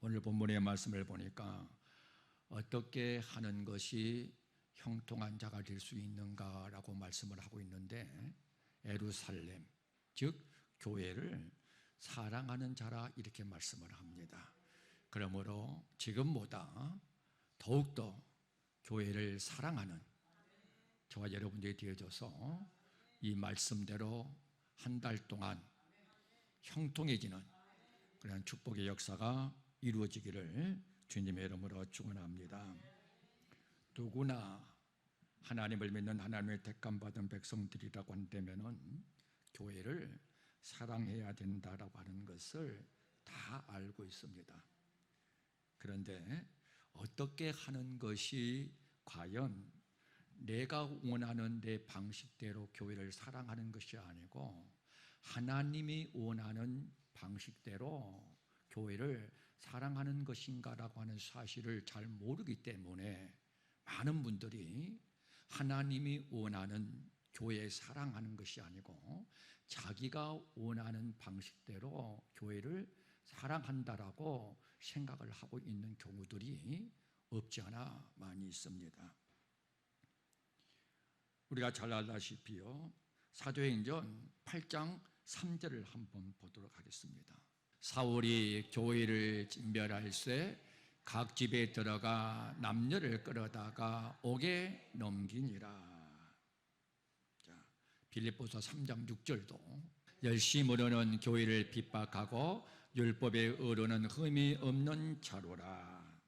오늘 본문의 말씀을 보니까 어떻게 하는 것이 형통한 자가 될 수 있는가라고 말씀을 하고 있는데, 예루살렘, 즉 교회를 사랑하는 자라 이렇게 말씀을 합니다. 그러므로 지금보다 더욱더 교회를 사랑하는 저와 여러분들이 되어져서 이 말씀대로 한 달 동안 형통해지는 그런 축복의 역사가 이루어지기를 주님의 이름으로 축원합니다. 누구나 하나님을 믿는 하나님의 택감받은 백성들이라고 한다면은 교회를 사랑해야 된다라고 하는 것을 다 알고 있습니다. 그런데 어떻게 하는 것이 과연 내가 원하는 내 방식대로 교회를 사랑하는 것이 아니고 하나님이 원하는 방식대로 교회를 사랑하는 것인가라고 하는 사실을 잘 모르기 때문에 많은 분들이 하나님이 원하는 교회에 사랑하는 것이 아니고 자기가 원하는 방식대로 교회를 사랑한다라고 생각을 하고 있는 경우들이 없지 않아 많이 있습니다. 우리가 잘 알다시피요, 사도행전 8장 3절을 한번 보도록 하겠습니다. 사울이 교회를 멸할세 각 집에 들어가 남녀를 끌어다가 옥에 넘기니라. 자, 빌립보서 3장 6절도 열심으로는 교회를 핍박하고 율법에 의로는 흠이 없는 자로라.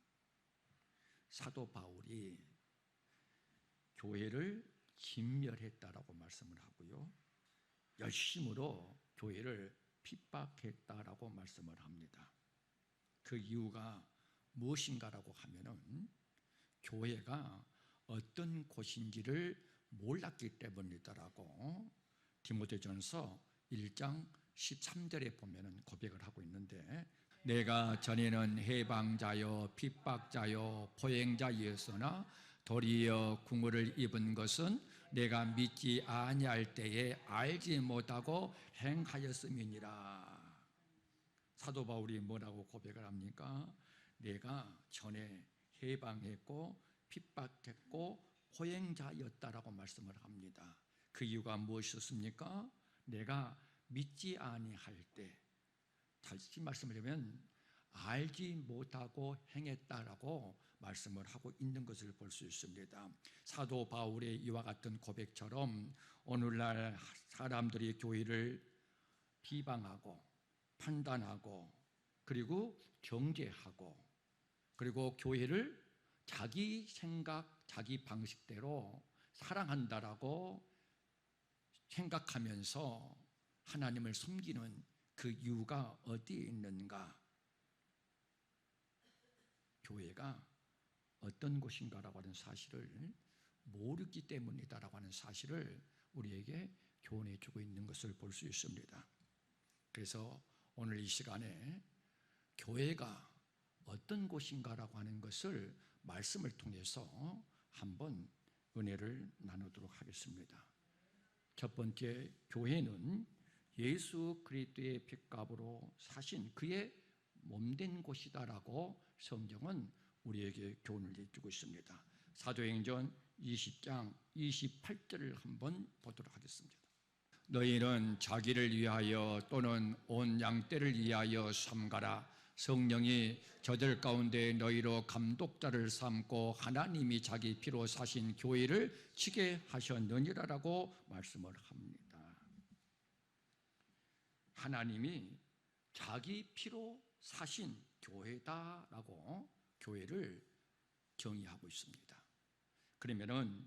사도 바울이 교회를 진멸했다라고 말씀을 하고요, 열심으로 교회를 핍박했다라고 말씀을 합니다. 그 이유가 무엇인가라고 하면은 교회가 어떤 곳인지를 몰랐기 때문이다라고 디모데전서 1장 13절에 보면은 고백을 하고 있는데, 내가 전에는 해방자요 핍박자요 포행자였으나 도리어 궁궐을 입은 것은 내가 믿지 아니할 때에 알지 못하고 행하였음이니라. 사도 바울이 뭐라고 고백을 합니까? 내가 전에 해방했고 핍박했고 포행자였다라고 말씀을 합니다. 그 이유가 무엇이었습니까? 내가 믿지 아니할 때, 다시 말씀드리면 알지 못하고 행했다라고 말씀을 하고 있는 것을 볼 수 있습니다. 사도 바울의 이와 같은 고백처럼 오늘날 사람들이 교회를 비방하고 판단하고 그리고 정죄하고 그리고 교회를 자기 생각, 자기 방식대로 사랑한다라고 생각하면서 하나님을 섬기는 그 이유가 어디에 있는가? 교회가 어떤 곳인가라고 하는 사실을 모르기 때문이다라고 하는 사실을 우리에게 교훈해 주고 있는 것을 볼 수 있습니다. 그래서 오늘 이 시간에 교회가 어떤 곳인가라고 하는 것을 말씀을 통해서 한번 은혜를 나누도록 하겠습니다. 첫 번째, 교회는 예수 그리스도의 핏값으로 사신 그의 몸된 곳이다라고 성경은 우리에게 교훈을 해주고 있습니다. 사도행전 20장 28절을 한번 보도록 하겠습니다. 너희는 자기를 위하여 또는 온 양떼를 위하여 삼가라. 성령이 저들 가운데 너희로 감독자를 삼고 하나님이 자기 피로 사신 교회를 치게 하셨느니라라고 말씀을 합니다. 하나님이 자기 피로 사신 교회다라고 교회를 정의하고 있습니다. 그러면은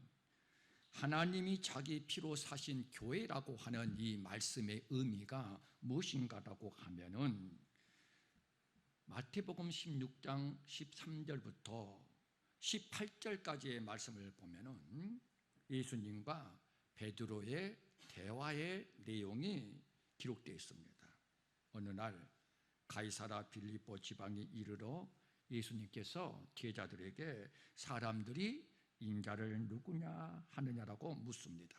하나님이 자기 피로 사신 교회라고 하는 이 말씀의 의미가 무엇인가라고 하면은 마태복음 16장 13절부터 18절까지의 말씀을 보면은 예수님과 베드로의 대화의 내용이 기록되어 있습니다. 어느 날 가이사라 빌립보 지방에 이르러 예수님께서 제자들에게 사람들이 인자를 누구냐 하느냐라고 묻습니다.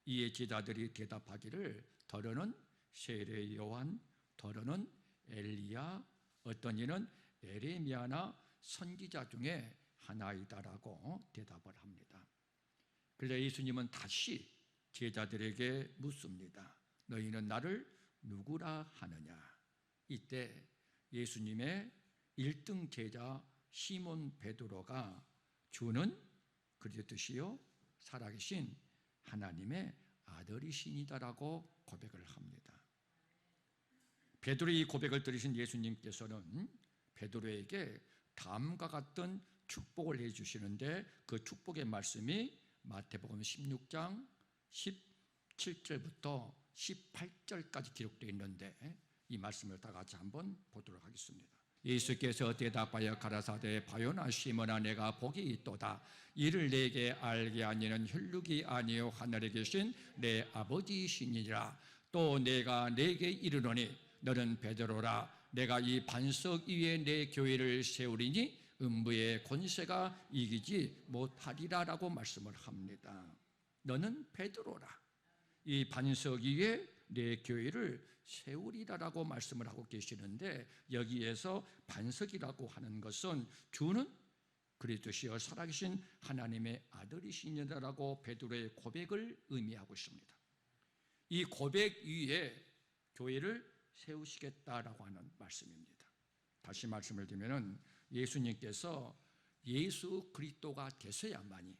이에 제자들이 대답하기를 더러는 세례 요한, 더러는 엘리야, 어떤 이는 에레미야나 선지자 중에 하나이다라고 대답을 합니다. 그래서 예수님은 다시 제자들에게 묻습니다. 너희는 나를 누구라 하느냐? 이때 예수님의 1등 제자 시몬 베드로가 주는 그리스도시요 살아계신 하나님의 아들이시니다라고 고백을 합니다. 베드로의 이 고백을 들으신 예수님께서는 베드로에게 다음과 같은 축복을 해주시는데 그 축복의 말씀이 마태복음 16장 17절부터 18절까지 기록되어 있는데 이 말씀을 다 같이 한번 보도록 하겠습니다. 예수께서 대답하여 가라사대 바요나 시몬아 내가 복이 있도다. 이를 내게 알게 하니는 혈육이 아니요 하늘에 계신 내 아버지이시니라. 또 내가 내게 이르노니 너는 베드로라. 내가 이 반석 위에 내 교회를 세우리니 음부의 권세가 이기지 못하리라라고 말씀을 합니다. 너는 베드로라. 이 반석 위에 내 교회를 세우리라라고 말씀을 하고 계시는데 여기에서 반석이라고 하는 것은 주는 그리스도시여 살아계신 하나님의 아들이시니라라고 베드로의 고백을 의미하고 있습니다. 이 고백 위에 교회를 세우시겠다라고 하는 말씀입니다. 다시 말씀을 드리면 예수님께서 예수 그리스도가 되셔야만이,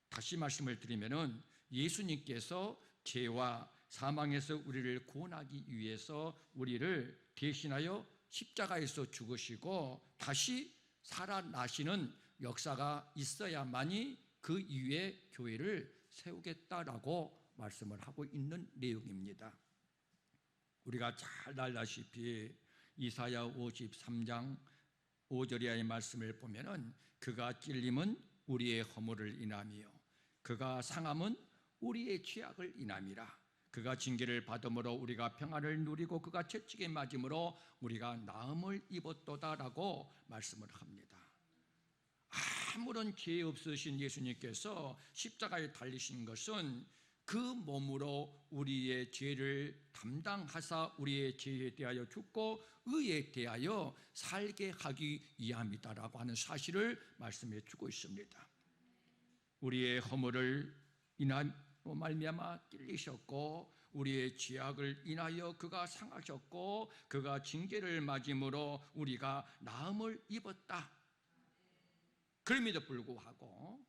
다시 말씀을 드리면 예수님께서 죄와 사망에서 우리를 구원하기 위해서 우리를 대신하여 십자가에서 죽으시고 다시 살아나시는 역사가 있어야만이 그 이후에 교회를 세우겠다라고 말씀을 하고 있는 내용입니다. 우리가 잘 알다시피 이사야 53장 5절의 말씀을 보면은 그가 찔림은 우리의 허물을 인함이요 그가 상함은 우리의 죄악을 인함이라. 그가 징계를 받음으로 우리가 평안을 누리고 그가 채찍에 맞음으로 우리가 나음을 입었도다라고 말씀을 합니다. 아무런 죄 없으신 예수님께서 십자가에 달리신 것은 그 몸으로 우리의 죄를 담당하사 우리의 죄에 대하여 죽고 의에 대하여 살게 하기 위함이다라고 하는 사실을 말씀해 주고 있습니다. 우리의 허물을 말미암아 찔리셨고 우리의 죄악을 인하여 그가 상하셨고 그가 징계를 맞음으로 우리가 나음을 입었다. 그럼에도 불구하고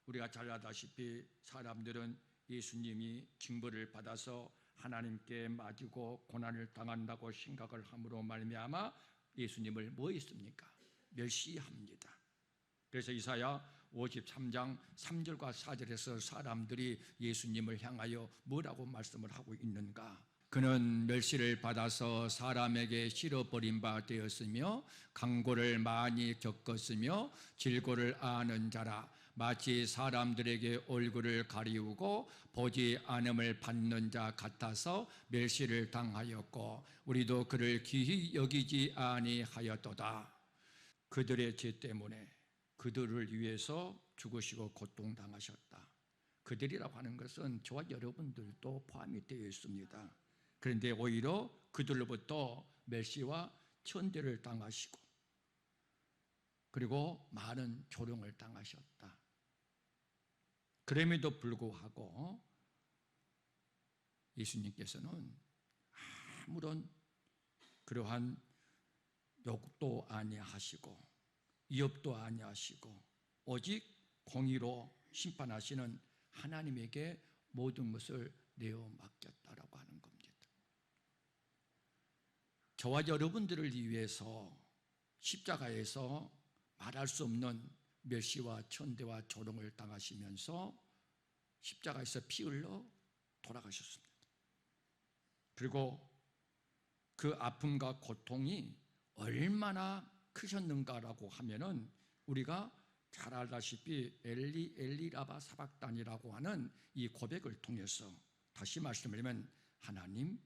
우리가 잘 알다시피 사람들은 예수님이 징벌을 받아서 하나님께 맞고 고난을 당한다고 생각을 함으로 말미암아 예수님을 뭐 했습니까? 멸시합니다. 그래서 이사야 53장 3절과 4절에서 사람들이 예수님을 향하여 뭐라고 말씀을 하고 있는가? 그는 멸시를 받아서 사람에게 실어버린 바 되었으며 강고를 많이 겪었으며 질고를 아는 자라. 마치 사람들에게 얼굴을 가리우고 보지 않음을 받는 자 같아서 멸시를 당하였고 우리도 그를 귀히 여기지 아니하였도다. 그들의 죄 때문에 그들을 위해서 죽으시고 고통당하셨다. 그들이라고 하는 것은 저와 여러분들도 포함이 되어 있습니다. 그런데 오히려 그들로부터 멸시와 천대를 당하시고 그리고 많은 조롱을 당하셨다. 그럼에도 불구하고 예수님께서는 아무런 그러한 욕도 아니하시고 위협도 아니하시고 오직 공의로 심판하시는 하나님에게 모든 것을 내어 맡겼다라고 하는 겁니다. 저와 여러분들을 위해서 십자가에서 말할 수 없는 멸시와 천대와 조롱을 당하시면서 십자가에서 피 흘러 돌아가셨습니다. 그리고 그 아픔과 고통이 얼마나 크셨는가라고 하면은 우리가 잘 알다시피 엘리 엘리 라바 사박단이라고 하는 이 고백을 통해서 다시 말씀드리면 하나님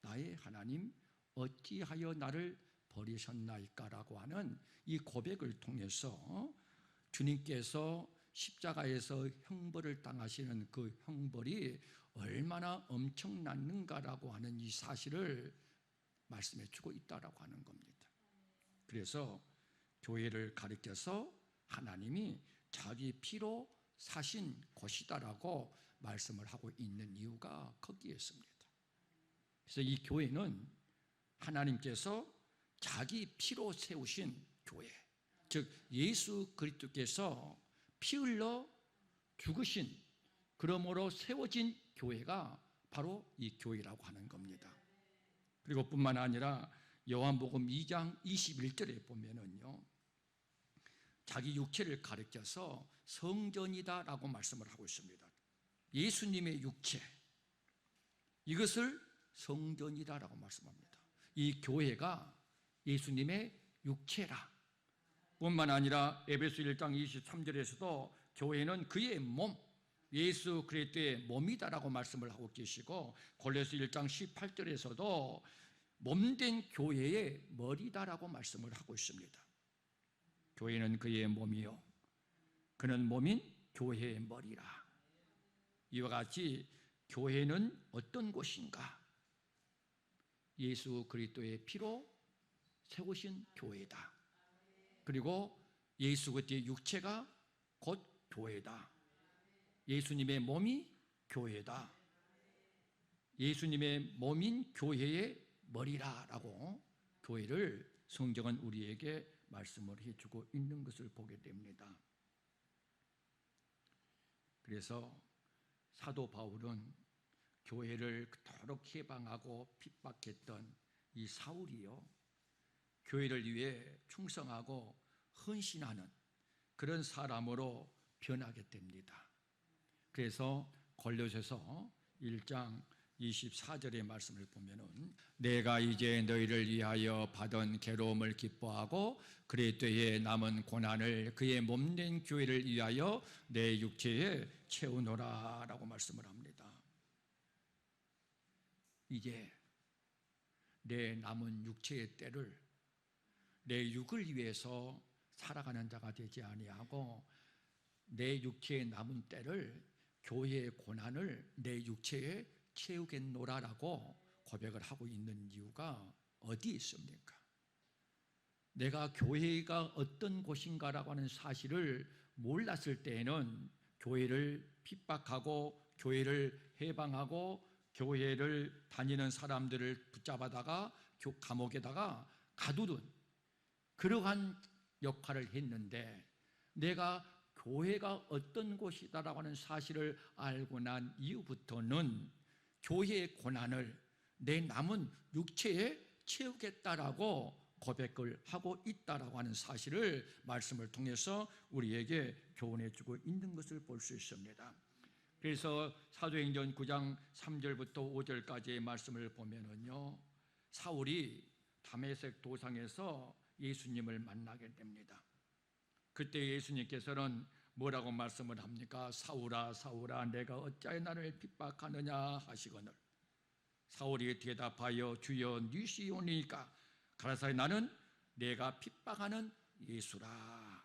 나의 하나님 어찌하여 나를 버리셨나이까라고 하는 이 고백을 통해서 주님께서 십자가에서 형벌을 당하시는 그 형벌이 얼마나 엄청났는가라고 하는 이 사실을 말씀해 주고 있다라고 하는 겁니다. 그래서 교회를 가리켜서 하나님이 자기 피로 사신 것이다라고 말씀을 하고 있는 이유가 거기에 있습니다. 그래서 이 교회는 하나님께서 자기 피로 세우신 교회, 즉 예수 그리스도께서 피 흘러 죽으신, 그러므로 세워진 교회가 바로 이 교회라고 하는 겁니다. 그리고 뿐만 아니라 요한복음 2장 21절에 보면은요, 자기 육체를 가리켜서 성전이다라고 말씀을 하고 있습니다. 예수님의 육체, 이것을 성전이다라고 말씀합니다. 이 교회가 예수님의 육체라. 뿐만 아니라 에베소 1장 23절에서도 교회는 그의 몸, 예수 그리스도의 몸이다라고 말씀을 하고 계시고, 골로새 1장 18절에서도 몸된 교회의 머리다라고 말씀을 하고 있습니다. 교회는 그의 몸이요, 그는 몸인 교회의 머리라. 이와 같이 교회는 어떤 곳인가? 예수 그리스도의 피로 세우신 교회다. 그리고 예수 그리스도의 육체가 곧 교회다. 예수님의 몸이 교회다. 예수님의 몸인 교회의 머리라라고 교회를 성경은 우리에게 말씀을 해주고 있는 것을 보게 됩니다. 그래서 사도 바울은 교회를 그토록 해방하고 핍박했던 이 사울이요, 교회를 위해 충성하고 헌신하는 그런 사람으로 변하게 됩니다. 그래서 골로새서 1장 24절의 말씀을 보면은, 내가 이제 너희를 위하여 받은 괴로움을 기뻐하고 그리스도의 남은 고난을 그의 몸된 교회를 위하여 내 육체에 채우노라 라고 말씀을 합니다. 이제 내 남은 육체의 때를 내 육을 위해서 살아가는 자가 되지 아니하고, 내 육체의 남은 때를 교회의 고난을 내 육체에 채우겠노라라고 고백을 하고 있는 이유가 어디에 있습니까? 내가 교회가 어떤 곳인가라고 하는 사실을 몰랐을 때에는 교회를 핍박하고 교회를 해방하고 교회를 다니는 사람들을 붙잡아다가 감옥에다가 가두는 그러한 역할을 했는데, 내가 교회가 어떤 곳이다라고 하는 사실을 알고 난 이후부터는 교회의 고난을 내 남은 육체에 채우겠다라고 고백을 하고 있다라고 하는 사실을 말씀을 통해서 우리에게 교훈해 주고 있는 것을 볼 수 있습니다. 그래서 사도행전 9장 3절부터 5절까지의 말씀을 보면은요, 사울이 다메섹 도상에서 예수님을 만나게 됩니다. 그때 예수님께서는 뭐라고 말씀을 합니까? 사울아 사울아 내가 어찌하여 나를 핍박하느냐 하시거늘, 사울이 대답하여 주여 니시오니까 가라사대 나는 내가 핍박하는 예수라.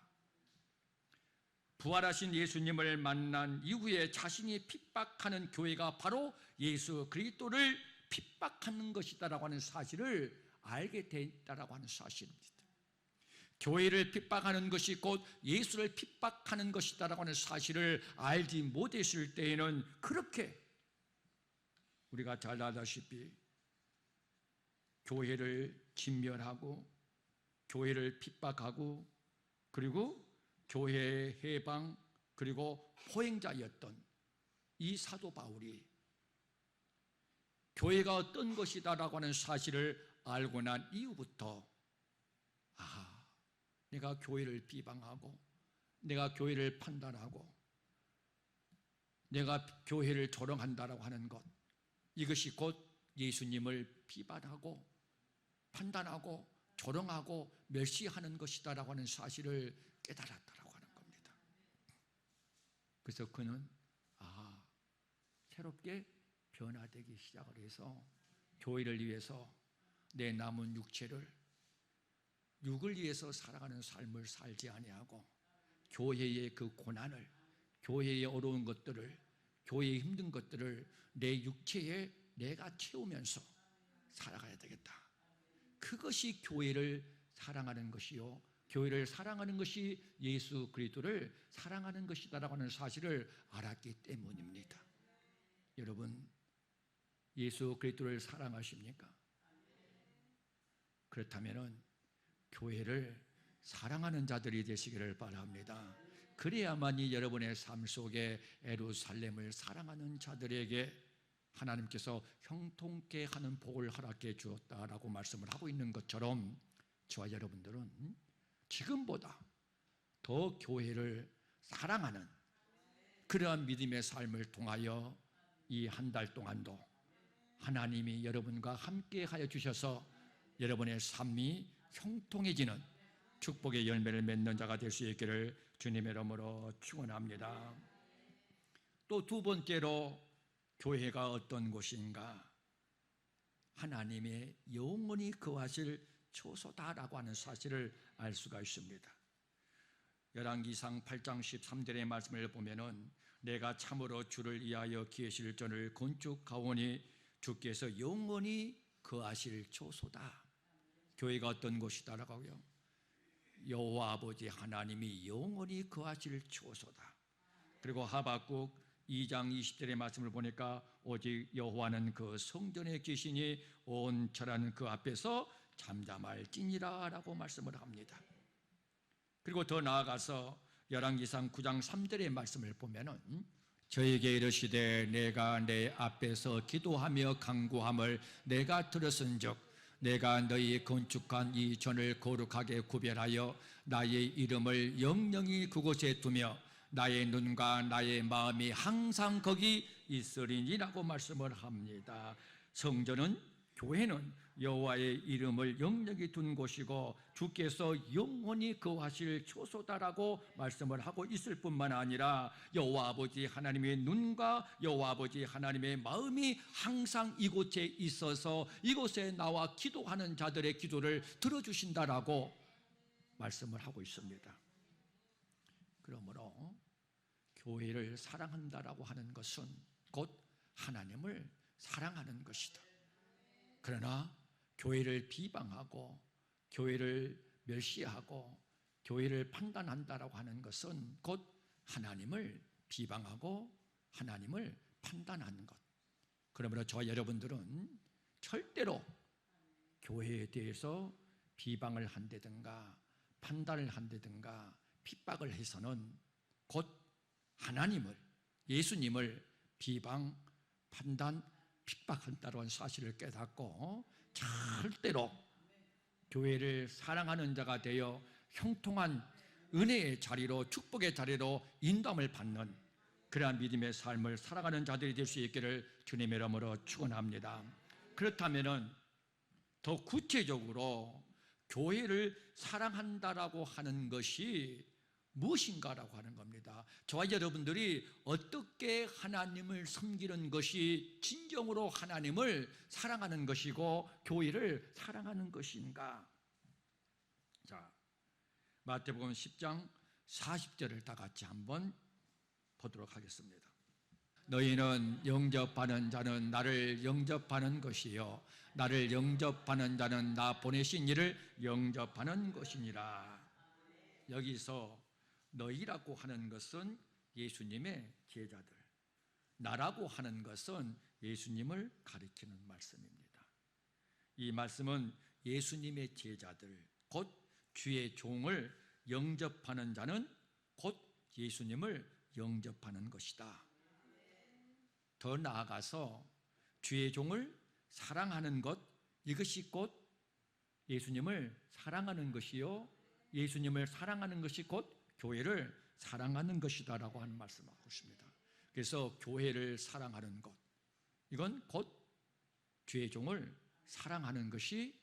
부활하신 예수님을 만난 이후에 자신이 핍박하는 교회가 바로 예수 그리스도를 핍박하는 것이다라고 하는 사실을 알게 됐다라고 하는 사실입니다. 교회를 핍박하는 것이 곧 예수를 핍박하는 것이다라고 하는 사실을 알지 못했을 때에는 그렇게 우리가 잘 알다시피 교회를 진멸하고 교회를 핍박하고 그리고 교회의 해방 그리고 포행자였던 이 사도 바울이 교회가 어떤 것이다라고 하는 사실을 알고 난 이후부터 내가 교회를 비방하고 내가 교회를 판단하고 내가 교회를 조롱한다라고 하는 것, 이것이 곧 예수님을 비판하고 판단하고 조롱하고 멸시하는 것이다라고 하는 사실을 깨달았다라고 하는 겁니다. 그래서 그는 새롭게 변화되기 시작을 해서 교회를 위해서 내 남은 육을 위해서 살아가는 삶을 살지 아니하고 교회의 그 고난을, 교회의 어려운 것들을, 교회의 힘든 것들을 내 육체에 내가 채우면서 살아가야 되겠다. 그것이 교회를 사랑하는 것이요, 교회를 사랑하는 것이 예수 그리스도를 사랑하는 것이다라고 하는 사실을 알았기 때문입니다. 여러분, 예수 그리스도를 사랑하십니까? 그렇다면 교회를 사랑하는 자들이 되시기를 바랍니다. 그래야만이 여러분의 삶 속에 예루살렘을 사랑하는 자들에게 하나님께서 형통케 하는 복을 허락해 주었다라고 말씀을 하고 있는 것처럼, 저와 여러분들은 지금보다 더 교회를 사랑하는 그러한 믿음의 삶을 통하여 이 한 달 동안도 하나님이 여러분과 함께 하여 주셔서 여러분의 삶이 형통해지는 축복의 열매를 맺는 자가 될 수 있기를 주님의 이름으로 축원합니다. 또 두 번째로, 교회가 어떤 곳인가? 하나님의 영원히 거하실 초소다라고 하는 사실을 알 수가 있습니다. 열왕기상 8장 13절의 말씀을 보면은 내가 참으로 주를 위하여 기으실 전을 건축하오니 주께서 영원히 거하실 초소다. 교회가 어떤 곳이다라고 하고요, 여호와 아버지 하나님이 영원히 거하실 초소다. 그리고 하박국 2장 20절의 말씀을 보니까 오직 여호와는 그 성전에 계시니 온 천하는 그 앞에서 잠잠할지니라 라고 말씀을 합니다. 그리고 더 나아가서 열왕기상 9장 3절의 말씀을 보면은 저에게 이르시되 내가 내 앞에서 기도하며 간구함을 내가 들었은즉 내가 너희 건축한 이 전을 거룩하게 구별하여 나의 이름을 영영히 그곳에 두며 나의 눈과 나의 마음이 항상 거기 있으리니라고 말씀을 합니다. 성전은, 교회는 여호와의 이름을 영영히 둔 곳이고 주께서 영원히 거하실 초소다라고 말씀을 하고 있을 뿐만 아니라 여호와 아버지 하나님의 눈과 여호와 아버지 하나님의 마음이 항상 이곳에 있어서 이곳에 나와 기도하는 자들의 기도를 들어주신다라고 말씀을 하고 있습니다. 그러므로 교회를 사랑한다라고 하는 것은 곧 하나님을 사랑하는 것이다. 그러나 교회를 비방하고 교회를 멸시하고 교회를 판단한다라고 하는 것은 곧 하나님을 비방하고 하나님을 판단하는 것. 그러므로 저와 여러분들은 절대로 교회에 대해서 비방을 한다든가 판단을 한다든가 핍박을 해서는 곧 하나님을, 예수님을 비방, 판단, 핍박한다는 사실을 깨닫고 절대로 교회를 사랑하는 자가 되어 형통한 은혜의 자리로, 축복의 자리로 인도함을 받는 그러한 믿음의 삶을 살아가는 자들이 될 수 있기를 주님의 이름으로 축원합니다. 그렇다면 더 구체적으로 교회를 사랑한다라고 하는 것이 무엇인가라고 하는 겁니다. 저와 여러분들이 어떻게 하나님을 섬기는 것이 진정으로 하나님을 사랑하는 것이고 교회를 사랑하는 것인가? 자, 마태복음 10장 40절을 다 같이 한번 보도록 하겠습니다. 너희는 영접하는 자는 나를 영접하는 것이요 나를 영접하는 자는 나 보내신 이를 영접하는 것이니라. 여기서 너희라고 하는 것은 예수님의 제자들, 나라고 하는 것은 예수님을 가리키는 말씀입니다. 이 말씀은 예수님의 제자들, 곧 주의 종을 영접하는 자는 곧 예수님을 영접하는 것이다. 더 나아가서 주의 종을 사랑하는 것, 이것이 곧 예수님을 사랑하는 것이요 예수님을 사랑하는 것이 곧 교회를 사랑하는 것이다라고 하는 말씀을 하고 있습니다. 그래서 교회를 사랑하는 것, 이건 곧 주의 종을 사랑하는 것이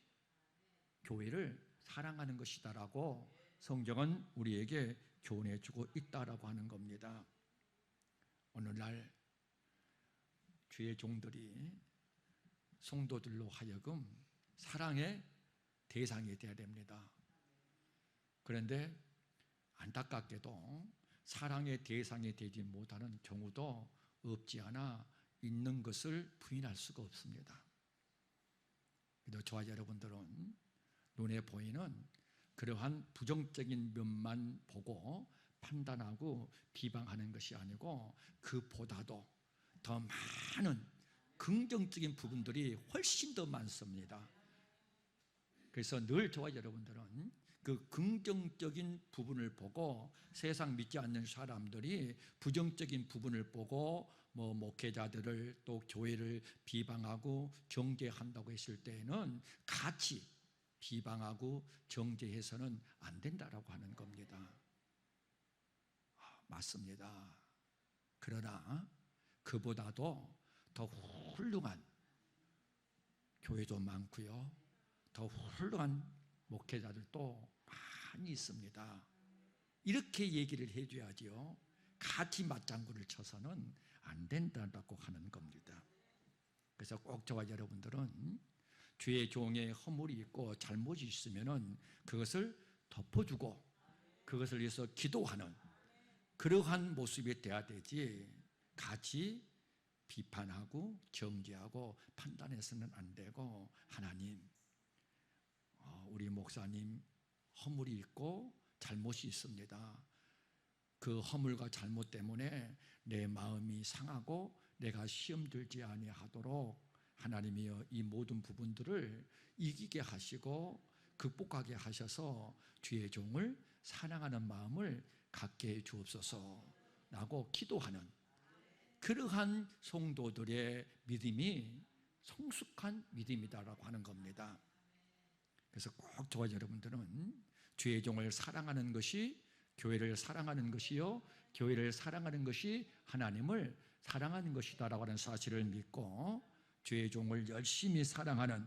교회를 사랑하는 것이다라고 성경은 우리에게 교훈해 주고 있다라고 하는 겁니다. 오늘날 주의 종들이 성도들로 하여금 사랑의 대상이 되어야 됩니다. 그런데 안타깝게도 사랑의 대상이 되지 못하는 경우도 없지 않아 있는 것을 부인할 수가 없습니다. 그래도 저와 여러분들은 눈에 보이는 그러한 부정적인 면만 보고 판단하고 비방하는 것이 아니고 그보다도 더 많은 긍정적인 부분들이 훨씬 더 많습니다. 그래서 늘 저와 여러분들은 그 긍정적인 부분을 보고 세상 믿지 않는 사람들이 부정적인 부분을 보고 목회자들을 또 교회를 비방하고 정죄한다고 했을 때에는 같이 비방하고 정죄해서는 안 된다라고 하는 겁니다. 맞습니다. 그러나 그보다도 더 훌륭한 교회도 많고요, 더 훌륭한 목회자들도 많이 있습니다. 이렇게 얘기를 해줘야지요. 같이 맞장구를 쳐서는 안 된다고 하는 겁니다. 그래서 꼭 저와 여러분들은 주의 종의 허물이 있고 잘못이 있으면은 그것을 덮어주고 그것을 위해서 기도하는 그러한 모습이 돼야 되지, 같이 비판하고 정죄하고 판단해서는 안 되고, 하나님, 우리 목사님 허물이 있고 잘못이 있습니다. 그 허물과 잘못 때문에 내 마음이 상하고 내가 시험 들지 아니하도록 하나님이여 이 모든 부분들을 이기게 하시고 극복하게 하셔서 주의 종을 사랑하는 마음을 갖게 해 주옵소서라고 기도하는 그러한 성도들의 믿음이 성숙한 믿음이다라고 하는 겁니다. 그래서 꼭 저와 여러분들은 주의 종을 사랑하는 것이 교회를 사랑하는 것이요, 교회를 사랑하는 것이 하나님을 사랑하는 것이다라고 하는 사실을 믿고 주의 종을 열심히 사랑하는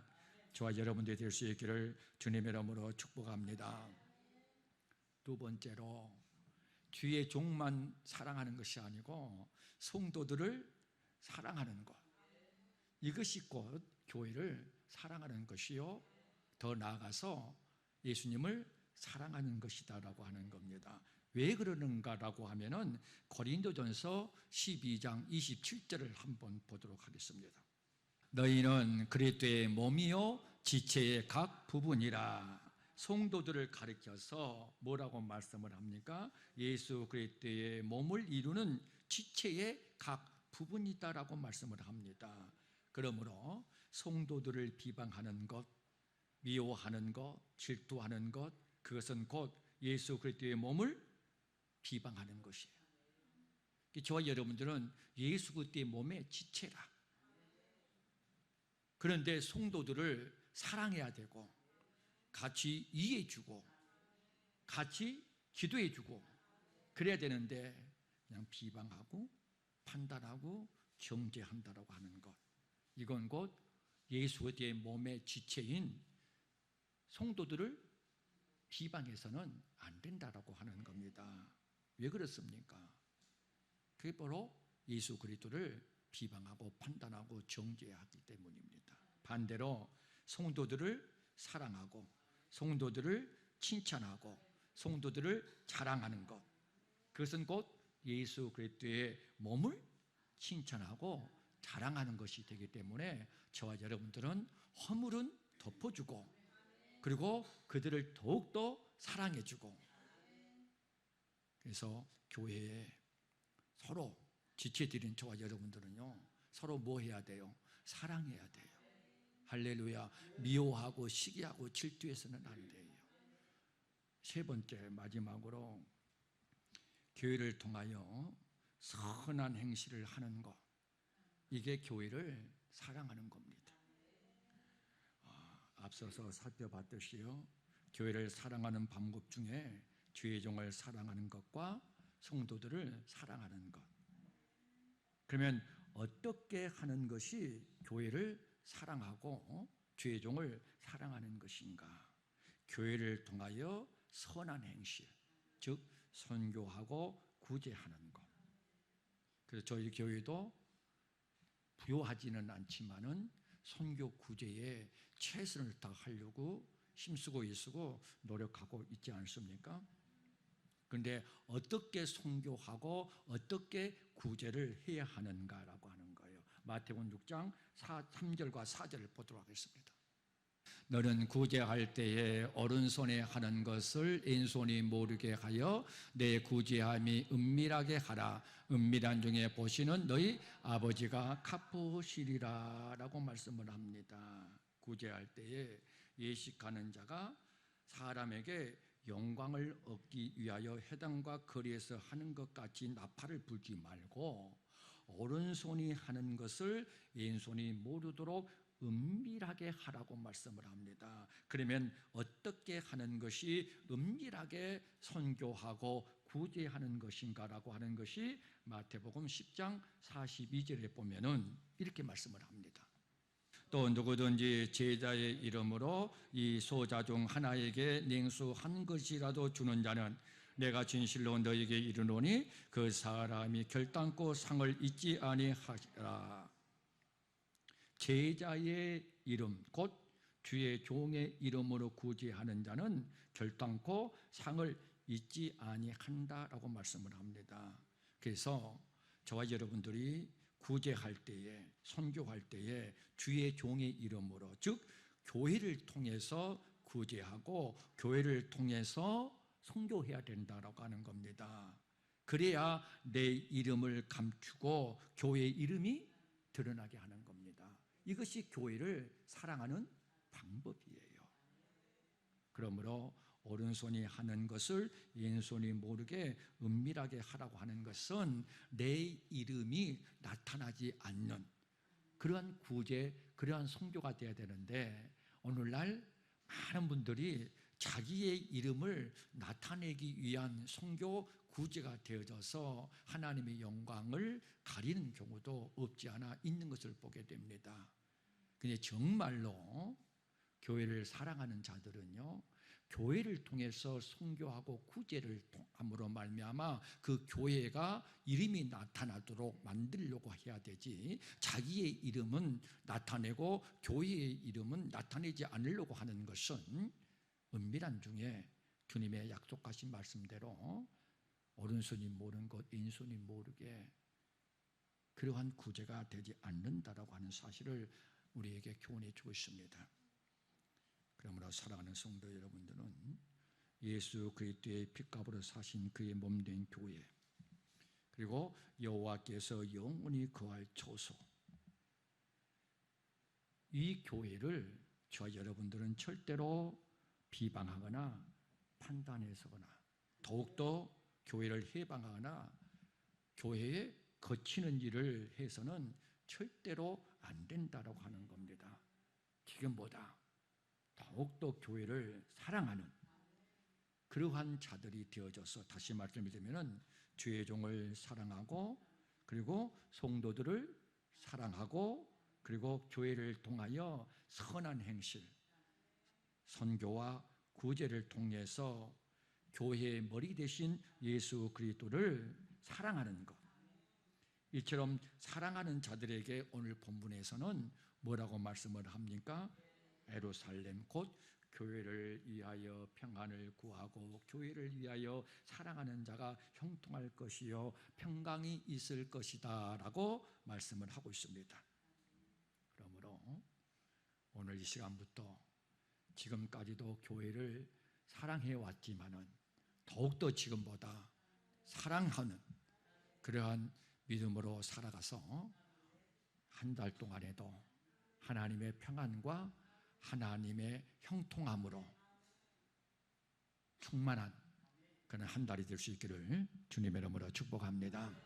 저와 여러분들이 될 수 있기를 주님의 이름으로 축복합니다. 두 번째로, 주의 종만 사랑하는 것이 아니고 성도들을 사랑하는 것, 이것이 곧 교회를 사랑하는 것이요, 더 나아가서 예수님을 사랑하는 것이다라고 하는 겁니다. 왜 그러는가라고 하면은 고린도전서 12장 27절을 한번 보도록 하겠습니다. 너희는 그리스도의 몸이요 지체의 각 부분이라. 성도들을 가리켜서 뭐라고 말씀을 합니까? 예수 그리스도의 몸을 이루는 지체의 각 부분이다라고 말씀을 합니다. 그러므로 성도들을 비방하는 것, 미워하는 것, 질투하는 것, 그것은 곧 예수 그리스도의 몸을 비방하는 것이에요. 저와 여러분들은 예수 그리스도의 몸의 지체라. 그런데 성도들을 사랑해야 되고 같이 이해해주고 같이 기도해주고 그래야 되는데 그냥 비방하고 판단하고 정죄한다라고 하는 것, 이건 곧 예수 그리스도의 몸의 지체인 성도들을 비방해서는 안 된다라고 하는 겁니다. 왜 그렇습니까? 그게 바로 예수 그리스도를 비방하고 판단하고 정죄하기 때문입니다. 반대로 성도들을 사랑하고 성도들을 칭찬하고 성도들을 자랑하는 것, 그것은 곧 예수 그리스도의 몸을 칭찬하고 자랑하는 것이 되기 때문에 저와 여러분들은 허물은 덮어주고 그리고 그들을 더욱더 사랑해주고, 그래서 교회에 서로 지체드린 저와 여러분들은요, 서로 뭐 해야 돼요? 사랑해야 돼요. 할렐루야. 미워하고 시기하고 질투해서는 안 돼요. 세 번째, 마지막으로 교회를 통하여 선한 행실을 하는 것, 이게 교회를 사랑하는 겁니다. 앞서서 살펴봤듯이요, 교회를 사랑하는 방법 중에 주의 종을 사랑하는 것과 성도들을 사랑하는 것. 그러면 어떻게 하는 것이 교회를 사랑하고 주의 종을 사랑하는 것인가? 교회를 통하여 선한 행실, 즉 선교하고 구제하는 것. 그래서 저희 교회도 부요하지는 않지만은 선교 구제에 최선을 다하려고 힘쓰고 있고 노력하고 있지 않습니까? 그런데 어떻게 선교하고 어떻게 구제를 해야 하는가라고 하는 거예요. 마태복음 6장 3절과 4절을 보도록 하겠습니다. 너는 구제할 때에 오른손에 하는 것을 왼손이 모르게 하여 내 구제함이 은밀하게 하라. 은밀한 중에 보시는 너희 아버지가 갚으시리라 라고 말씀을 합니다. 구제할 때에 예식하는 자가 사람에게 영광을 얻기 위하여 회당과 거리에서 하는 것 같이 나팔을 불지 말고 오른손이 하는 것을 왼손이 모르도록 은밀하게 하라고 말씀을 합니다. 그러면 어떻게 하는 것이 은밀하게 선교하고 구제하는 것인가라고 하는 것이 마태복음 10장 42절에 보면은 이렇게 말씀을 합니다. 또 누구든지 제자의 이름으로 이 소자 중 하나에게 냉수 한 것이라도 주는 자는 내가 진실로 너에게 이르노니 그 사람이 결단코 상을 잊지 아니하리라. 제자의 이름 곧 주의 종의 이름으로 구제하는 자는 결단코 상을 잊지 아니한다라고 말씀을 합니다. 그래서 저와 여러분들이 구제할 때에, 선교할 때에 주의 종의 이름으로, 즉 교회를 통해서 구제하고 교회를 통해서 선교해야 된다라고 하는 겁니다. 그래야 내 이름을 감추고 교회의 이름이 드러나게 하는 겁니다. 이것이 교회를 사랑하는 방법이에요. 그러므로 오른손이 하는 것을 왼손이 모르게 은밀하게 하라고 하는 것은 내 이름이 나타나지 않는 그러한 구제, 그러한 선교가 되어야 되는데 오늘날 많은 분들이 자기의 이름을 나타내기 위한 선교 구제가 되어져서 하나님의 영광을 가리는 경우도 없지 않아 있는 것을 보게 됩니다. 근데 정말로 교회를 사랑하는 자들은요, 교회를 통해서 선교하고 구제를 함으로 말미암아 그 교회가 이름이 나타나도록 만들려고 해야 되지, 자기의 이름은 나타내고 교회의 이름은 나타내지 않으려고 하는 것은 은밀한 중에 주님의 약속하신 말씀대로 오른손이 모르는 것, 왼손이 모르게 그러한 구제가 되지 않는다라고 하는 사실을 우리에게 교훈해 주고 있습니다. 그러므로 사랑하는 성도 여러분들은 예수 그리스도의 핏값으로 사신 그의 몸된 교회, 그리고 여호와께서 영원히 거할 처소, 이 교회를 저와 여러분들은 절대로 비방하거나 판단해서거나 더욱더 교회를 해방하거나 교회에 거치는 일을 해서는 절대로 안 된다라고 하는 겁니다. 지금보다 더욱더 교회를 사랑하는 그러한 자들이 되어져서, 다시 말씀을 드리면 주의 종을 사랑하고 그리고 성도들을 사랑하고 그리고 교회를 통하여 선한 행실, 선교와 구제를 통해서 교회의 머리 대신 예수 그리스도를 사랑하는 것, 이처럼 사랑하는 자들에게 오늘 본문에서는 뭐라고 말씀을 합니까? 예루살렘 곧 교회를 위하여 평안을 구하고 교회를 위하여 사랑하는 자가 형통할 것이요 평강이 있을 것이다 라고 말씀을 하고 있습니다. 그러므로 오늘 이 시간부터 지금까지도 교회를 사랑해 왔지만은 더욱더 지금보다 사랑하는 그러한 믿음으로 살아가서 한 달 동안에도 하나님의 평안과 하나님의 형통함으로 충만한 그런 한 달이 될 수 있기를 주님의 이름으로 축복합니다.